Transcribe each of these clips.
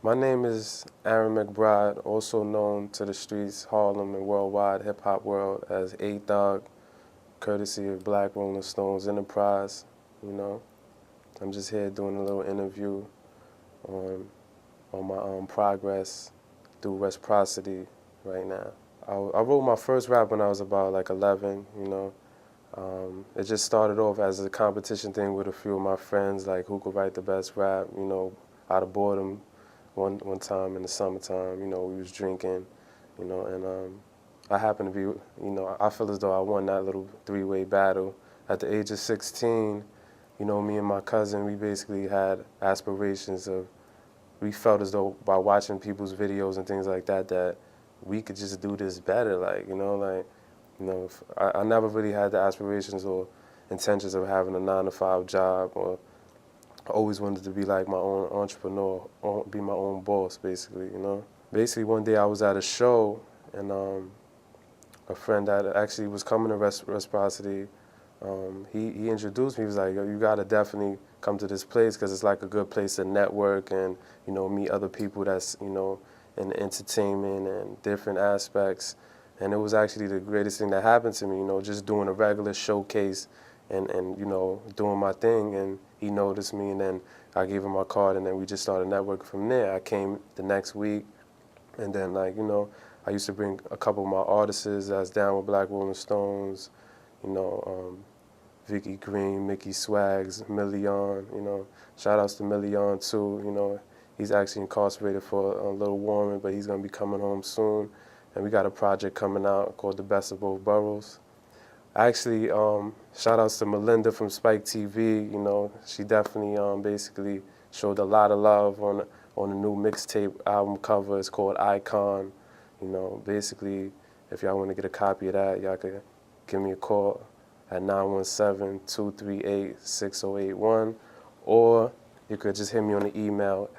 My name is Aaron McBride, also known to the streets, Harlem, and worldwide hip-hop world as A-Thug, courtesy of Black Rolling Stones Enterprise, you know. I'm just here doing a little interview on, on my progress through reciprocity right now. I wrote my first rap when I was about like 11, you know. It just started off as a competition thing with a few of my friends, like who could write the best rap, you know, out of boredom. One time in the summertime, you know, we was drinking, you know, and I happened to be, you know, I feel as though I won that little three-way battle. At the age of 16, you know, me and my cousin, we basically had aspirations of, we felt as though by watching people's videos and things like that, that we could just do this better, like, you know, I never really had the aspirations or intentions of having a 9-to-5 job, or I always wanted to be like my own entrepreneur, be my own boss, basically, you know. Basically, one day I was at a show, and a friend that actually was coming to Reciprocity, he introduced me. He was like, you gotta definitely come to this place because it's like a good place to network and, you know, meet other people that's, you know, in entertainment and different aspects. And it was actually the greatest thing that happened to me, you know, just doing a regular showcase and you know, doing my thing. And he noticed me, and then I gave him my card, and then we just started networking from there. I came the next week, and then, like, you know, I used to bring a couple of my artists that's down with Black Rolling Stones, you know, Vicky Green, Mickey Swags, Million, you know. Shout outs to Million too, you know. He's actually incarcerated for a little warrant, but he's gonna be coming home soon. And we got a project coming out called The Best of Both Boroughs. Actually, shout outs to Melinda from Spike TV, you know. She definitely basically showed a lot of love on the new mixtape album cover. It's called Icon. You know, basically, if y'all want to get a copy of that, y'all could give me a call at 917-238-6081, or you could just hit me on the email,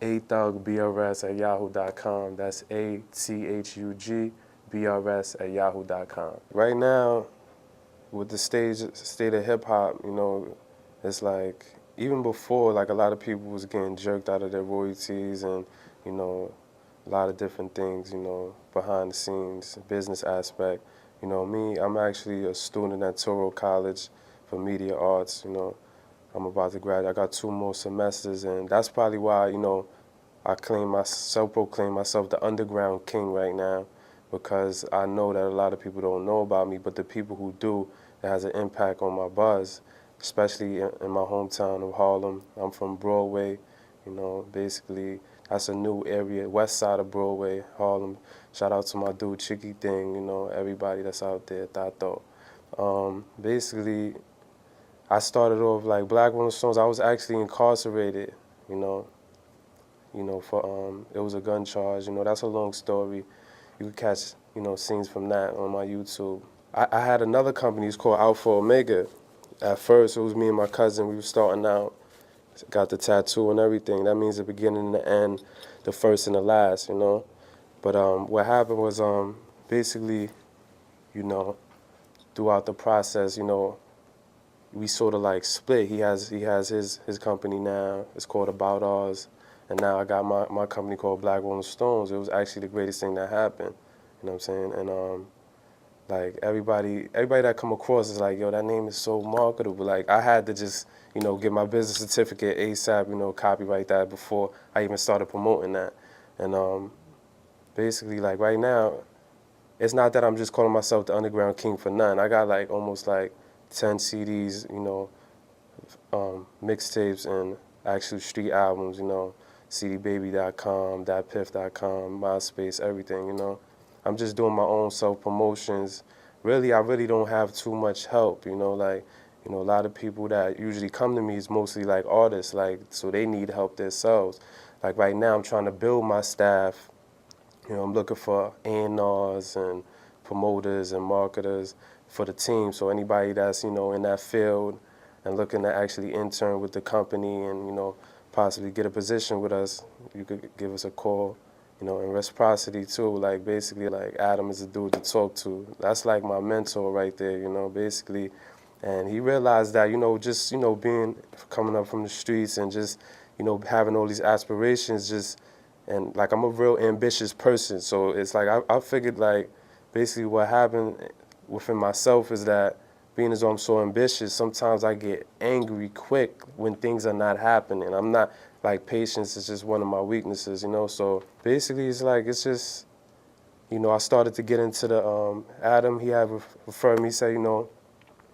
athugbrs@yahoo.com. That's ATHUGBRS@yahoo.com. Right now, with the state of hip-hop, you know, it's like, even before, like, a lot of people was getting jerked out of their royalties and, you know, a lot of different things, you know, behind the scenes, business aspect. You know, me, I'm actually a student at Toro College for media arts, you know. I'm about to graduate. I got 2 more semesters, and that's probably why, you know, I self-proclaim myself the underground king right now, because I know that a lot of people don't know about me, but the people who do, it has an impact on my buzz, especially in my hometown of Harlem. I'm from Broadway, you know, basically that's a new area, west side of Broadway, Harlem. Shout out to my dude Chicky Thing, you know, everybody that's out there, Tato. Basically, I started off like Black Rolling Stones. I was actually incarcerated, you know, for it was a gun charge. You know, that's a long story. You could catch, you know, scenes from that on my YouTube. I had another company, it's called Alpha Omega. At first, it was me and my cousin. We were starting out, got the tattoo and everything. That means the beginning and the end, the first and the last, you know. But what happened was basically, you know, throughout the process, you know, we sort of like split. He has his company now. It's called About Ours. And now I got my company called Black Rolling Stones. It was actually the greatest thing that happened. You know what I'm saying? And like everybody that come across is like, yo, that name is so marketable. Like, I had to just, you know, get my business certificate ASAP, you know, copyright that before I even started promoting that. And basically, like, right now, it's not that I'm just calling myself the underground king for none. I got like almost like 10 CDs, you know, mixtapes and actual street albums, you know, cdbaby.com, datpiff.com, MySpace, everything, you know. I'm just doing my own self-promotions. Really, I really don't have too much help, you know, like, you know, a lot of people that usually come to me is mostly like artists, like, so they need help themselves. Like right now, I'm trying to build my staff. You know, I'm looking for A&Rs and promoters and marketers for the team. So anybody that's, you know, in that field and looking to actually intern with the company and, you know, possibly get a position with us, you could give us a call. You know, and reciprocity too, like basically like Adam is a dude to talk to. That's like my mentor right there, you know, basically. And he realized that, you know, just, you know, coming up from the streets and just, you know, having all these aspirations just, and like I'm a real ambitious person. So it's like I figured like basically what happened within myself is that being as though I'm so ambitious, sometimes I get angry quick when things are not happening. I'm not, like, patience is just one of my weaknesses, you know? So basically it's like, it's just, you know, I started to get into the, Adam, he had referred me, he said, you know,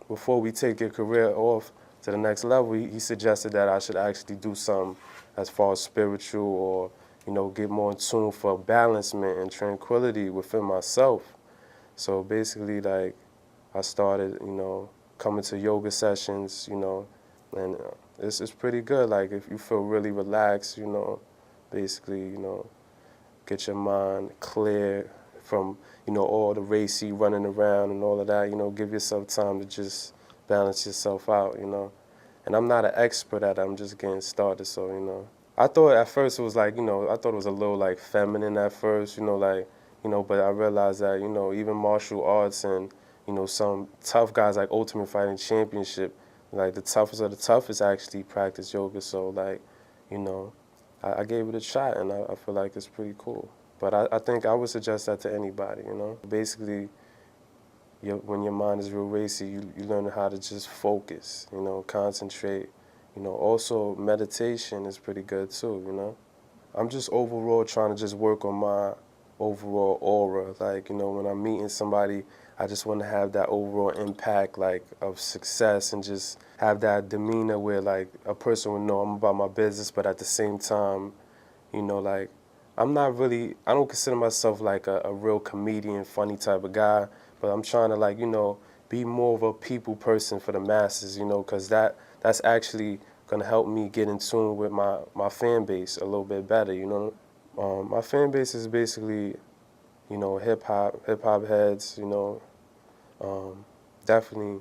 before we take your career off to the next level, he suggested that I should actually do something as far as spiritual or, you know, get more in tune for balancement and tranquility within myself. So basically, like, I started, you know, coming to yoga sessions, you know, and it's pretty good. Like, if you feel really relaxed, you know, basically, you know, get your mind clear from, you know, all the racy running around and all of that, you know, give yourself time to just balance yourself out, you know. And I'm not an expert at it, I'm just getting started, so, you know. I thought at first it was like, you know, I thought it was a little like feminine at first, you know, like, you know, but I realized that, you know, even martial arts and, you know, some tough guys like Ultimate Fighting Championship, like the toughest of the toughest actually practice yoga, so like, you know, I gave it a shot, and I feel like it's pretty cool. But I think I would suggest that to anybody, you know? Basically, when your mind is real racy, you learn how to just focus, you know, concentrate. You know, also meditation is pretty good too, you know? I'm just overall trying to just work on my overall aura. Like, you know, when I'm meeting somebody, I just want to have that overall impact, like, of success, and just have that demeanor where, like, a person would know I'm about my business, but at the same time, you know, like, I don't consider myself like a real comedian, funny type of guy, but I'm trying to, like, you know, be more of a people person for the masses, you know, because that's actually going to help me get in tune with my fan base a little bit better, you know. My fan base is basically, you know, hip-hop heads, you know. Definitely,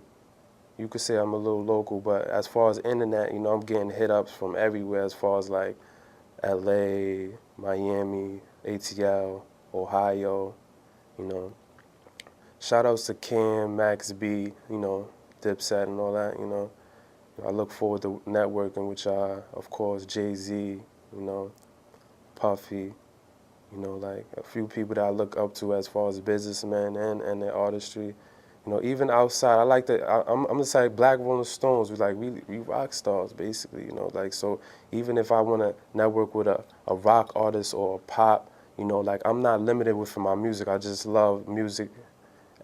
you could say I'm a little local, but as far as internet, you know, I'm getting hit-ups from everywhere as far as, like, LA, Miami, ATL, Ohio, you know. Shout outs to Cam, Max B, you know, Dipset and all that, you know. I look forward to networking with y'all, of course, Jay-Z, you know, Puffy, you know, like a few people that I look up to as far as businessmen and their artistry. You know, even outside, I'm gonna say Black Rolling Stones, we rock stars basically, you know, like, so even if I wanna network with a rock artist or a pop, you know, like, I'm not limited with my music, I just love music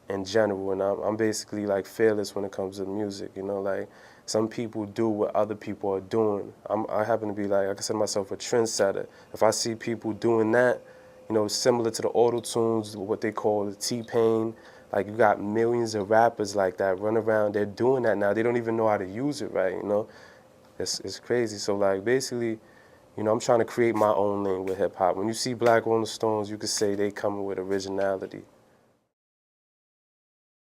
in general, and I'm basically like fearless when it comes to music, you know, like, some people do what other people are doing. I happen to be, like, I consider myself a trendsetter. If I see people doing that, you know, similar to the auto-tunes, what they call the T-Pain, like, you got millions of rappers like that run around, they're doing that now, they don't even know how to use it right, you know? It's crazy. So, like, basically, you know, I'm trying to create my own lane with hip-hop. When you see Black Rolling Stones, you could say they coming with originality.